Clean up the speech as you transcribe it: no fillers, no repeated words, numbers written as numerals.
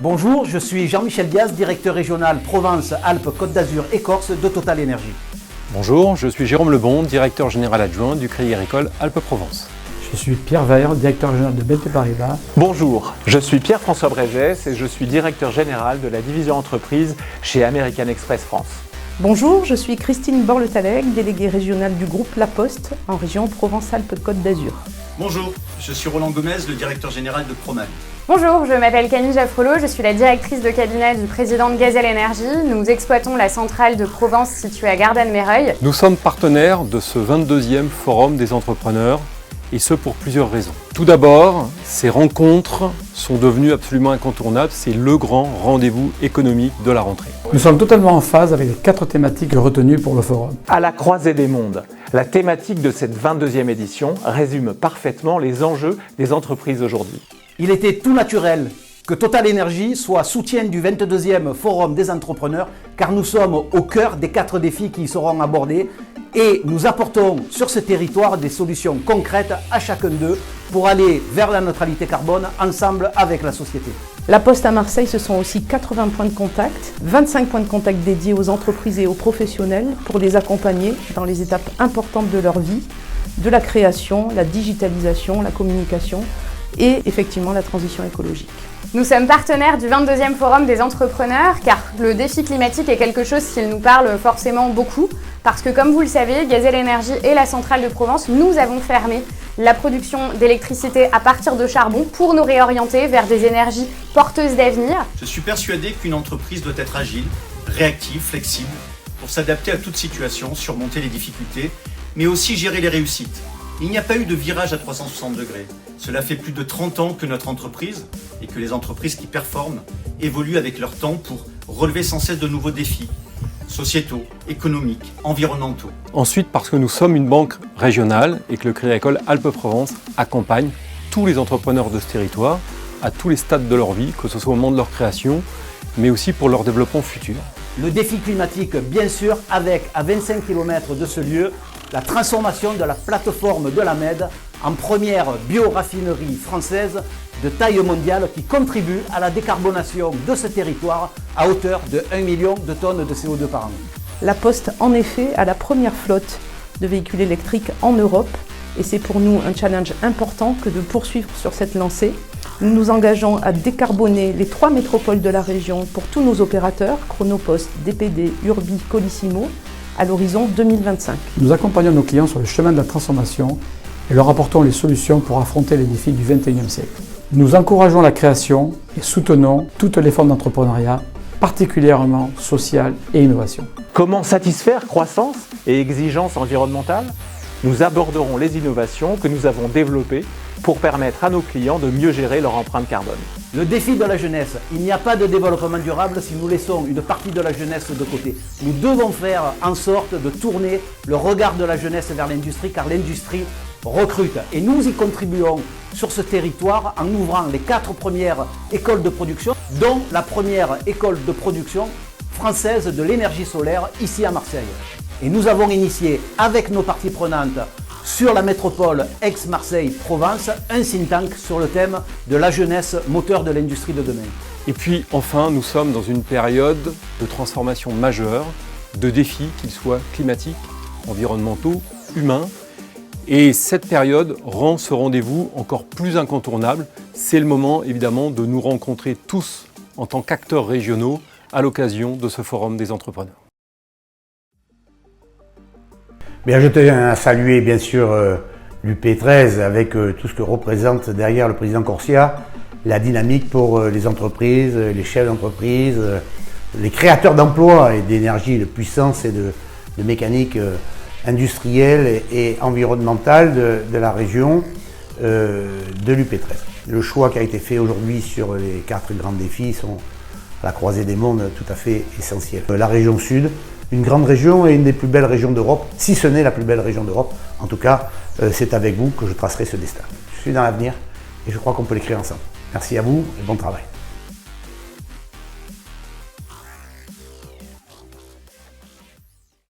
Bonjour, je suis Jean-Michel Diaz, directeur régional Provence-Alpes-Côte d'Azur et Corse de Total Énergie. Bonjour, je suis Jérôme Lebon, directeur général adjoint du Crédit Agricole Alpes-Provence. Je suis Pierre Vaire, directeur régional de BNP Paribas. Bonjour, je suis Pierre-François Brégès et je suis directeur général de la division entreprise chez American Express France. Bonjour, je suis Christine Borle-Talec, déléguée régionale du groupe La Poste en région Provence-Alpes-Côte d'Azur. Bonjour, je suis Roland Gomez, le directeur général de Promal. Bonjour, je m'appelle Camille Jaffrelot, je suis la directrice de cabinet du président de Gazelle Énergie. Nous exploitons la centrale de Provence située à Gardanne-Mereuil. Nous sommes partenaires de ce 22e Forum des entrepreneurs, et ce pour plusieurs raisons. Tout d'abord, ces rencontres sont devenues absolument incontournables, c'est le grand rendez-vous économique de la rentrée. Nous sommes totalement en phase avec les 4 thématiques retenues pour le forum. À la croisée des mondes, la thématique de cette 22e édition résume parfaitement les enjeux des entreprises aujourd'hui. Il était tout naturel que Total Énergie soit soutien du 22e Forum des entrepreneurs, car nous sommes au cœur des 4 défis qui y seront abordés et nous apportons sur ce territoire des solutions concrètes à chacun d'eux pour aller vers la neutralité carbone ensemble avec la société. La Poste à Marseille, ce sont aussi 80 points de contact, 25 points de contact dédiés aux entreprises et aux professionnels pour les accompagner dans les étapes importantes de leur vie, de la création, la digitalisation, la communication et effectivement la transition écologique. Nous sommes partenaires du 22e Forum des entrepreneurs car le défi climatique est quelque chose qui nous parle forcément beaucoup parce que comme vous le savez, Gazelle Énergie et la centrale de Provence, nous avons fermé la production d'électricité à partir de charbon pour nous réorienter vers des énergies porteuses d'avenir. Je suis persuadé qu'une entreprise doit être agile, réactive, flexible, pour s'adapter à toute situation, surmonter les difficultés, mais aussi gérer les réussites. Il n'y a pas eu de virage à 360 degrés. Cela fait plus de 30 ans que notre entreprise, et que les entreprises qui performent, évoluent avec leur temps pour relever sans cesse de nouveaux défis, sociétaux, économiques, environnementaux. Ensuite, parce que nous sommes une banque régionale et que le Crédit Agricole Alpes-Provence accompagne tous les entrepreneurs de ce territoire à tous les stades de leur vie, que ce soit au moment de leur création, mais aussi pour leur développement futur. Le défi climatique, bien sûr, avec à 25 km de ce lieu, la transformation de la plateforme de la MED en première bioraffinerie française de taille mondiale qui contribue à la décarbonation de ce territoire à hauteur de 1 million de tonnes de CO2 par an. La Poste, en effet, a la première flotte de véhicules électriques en Europe et c'est pour nous un challenge important que de poursuivre sur cette lancée. Nous nous engageons à décarboner les 3 métropoles de la région pour tous nos opérateurs, Chronopost, DPD, Urbi, Colissimo, à l'horizon 2025. Nous accompagnons nos clients sur le chemin de la transformation et leur apportons les solutions pour affronter les défis du XXIe siècle. Nous encourageons la création et soutenons toutes les formes d'entrepreneuriat, particulièrement sociale et innovation. Comment satisfaire croissance et exigences environnementales ? Nous aborderons les innovations que nous avons développées pour permettre à nos clients de mieux gérer leur empreinte carbone. Le défi de la jeunesse. Il n'y a pas de développement durable si nous laissons une partie de la jeunesse de côté. Nous devons faire en sorte de tourner le regard de la jeunesse vers l'industrie car l'industrie recrute. Et nous y contribuons sur ce territoire en ouvrant les 4 premières écoles de production, dont la première école de production française de l'énergie solaire ici à Marseille. Et nous avons initié avec nos parties prenantes sur la métropole Aix-Marseille-Provence un think tank sur le thème de la jeunesse moteur de l'industrie de demain. Et puis enfin, nous sommes dans une période de transformation majeure, de défis, qu'ils soient climatiques, environnementaux, humains. Et cette période rend ce rendez-vous encore plus incontournable. C'est le moment évidemment de nous rencontrer tous en tant qu'acteurs régionaux à l'occasion de ce forum des entrepreneurs. Bien, je tiens à saluer bien sûr l'UP13 avec tout ce que représente derrière le président Corsia, la dynamique pour les entreprises, les chefs d'entreprise, les créateurs d'emplois et d'énergie, de puissance et de mécanique industrielle et environnementale de la région de l'UP13. Le choix qui a été fait aujourd'hui sur les 4 grands défis sont à la croisée des mondes tout à fait essentiels. La région sud, une grande région et une des plus belles régions d'Europe, si ce n'est la plus belle région d'Europe. En tout cas, c'est avec vous que je tracerai ce destin. Je suis dans l'avenir et je crois qu'on peut l'écrire ensemble. Merci à vous et bon travail.